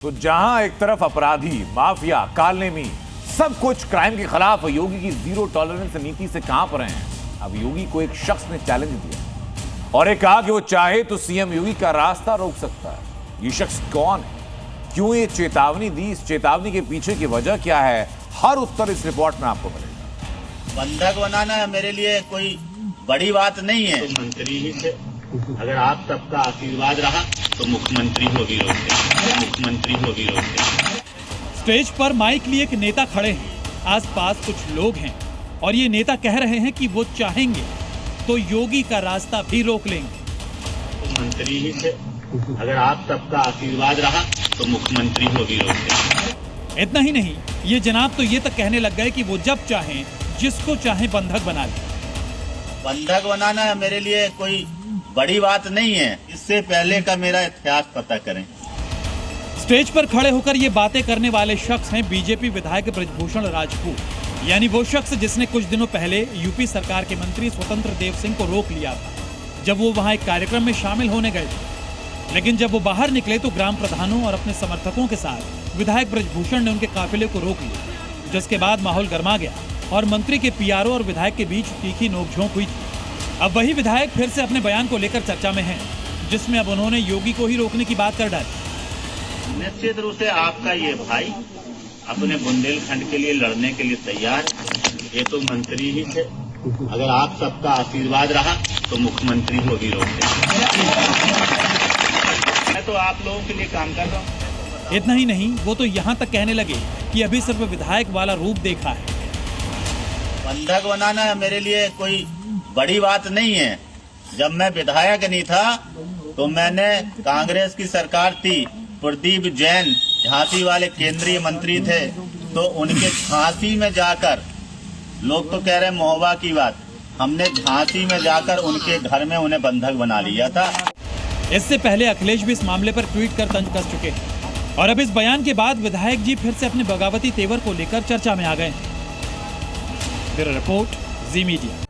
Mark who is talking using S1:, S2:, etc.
S1: तो जहां एक तरफ अपराधी, माफिया, कालनेमी सब कुछ क्राइम के खिलाफ योगी की जीरो टॉलरेंस नीति से कांप रहे हैं, अब योगी को एक शख्स ने चैलेंज दिया और ये कहा कि वो चाहे तो सीएम योगी का रास्ता रोक सकता है। ये शख्स कौन है, क्यों ये चेतावनी दी, इस चेतावनी के पीछे की वजह क्या है, हर उत्तर इस रिपोर्ट में आपको मिलेगा।
S2: बंधक बनाना मेरे लिए कोई बड़ी बात नहीं है। तो मंत्री ही थे, अगर आप सबका आशीर्वाद रहा तो मुख्यमंत्री हो भी रोकते।
S3: स्टेज पर माइक लिए एक नेता खड़े हैं, आसपास कुछ लोग हैं और ये नेता कह रहे हैं कि वो चाहेंगे तो योगी का रास्ता भी रोक लेंगे।
S2: तो मंत्री ही थे, अगर आप सबका आशीर्वाद रहा तो मुख्यमंत्री हो भी रोकते।
S3: इतना ही नहीं, ये जनाब तो ये तक कहने लग गए कि वो जब चाहें जिसको चाहे बंधक बना ले।
S2: बंधक बनाना मेरे लिए कोई बड़ी बात नहीं है। इससे पहले का मेरा इतिहास पता करें।
S3: स्टेज पर खड़े होकर ये बातें करने वाले शख्स हैं बीजेपी विधायक ब्रजभूषण राजपूत, यानी वो शख्स जिसने कुछ दिनों पहले यूपी सरकार के मंत्री स्वतंत्र देव सिंह को रोक लिया था जब वो वहां एक कार्यक्रम में शामिल होने गए थे। लेकिन जब वो बाहर निकले तो ग्राम प्रधानों और अपने समर्थकों के साथ विधायक ब्रजभूषण ने उनके काफिले को रोक लिया, जिसके बाद माहौल गर्मा गया और मंत्री के पीआरओ और विधायक के बीच तीखी नोकझोंक हुई थी। अब वही विधायक फिर से अपने बयान को लेकर चर्चा में हैं, जिसमें अब उन्होंने योगी को ही रोकने की बात कर डाली।
S2: निश्चित रूप से आपका ये भाई अपने बुंदेलखंड के लिए लड़ने के लिए तैयार। ये तो मंत्री ही थे, अगर आप सबका आशीर्वाद रहा तो मुख्यमंत्री हो भी रोकते। मैं तो आप लोगों के लिए काम कर रहा हूँ।
S3: इतना ही नहीं, वो तो यहाँ तक कहने लगे कि अभी सिर्फ विधायक वाला रूप देखा है।
S2: बंधक बनाना मेरे लिए कोई बड़ी बात नहीं है। जब मैं विधायक नहीं था तो मैंने कांग्रेस की सरकार थी, प्रदीप जैन झांसी वाले केंद्रीय मंत्री थे, तो उनके झांसी में जाकर, लोग तो कह रहे महोबा की बात, हमने झांसी में जाकर उनके घर में उन्हें बंधक बना लिया था।
S3: इससे पहले अखिलेश भी इस मामले पर ट्वीट कर तंज कस चुके हैं और अब इस बयान के बाद विधायक जी फिर से अपने बगावती तेवर को लेकर चर्चा में आ गए हैं। ब्यूरो रिपोर्ट, जी मीडिया।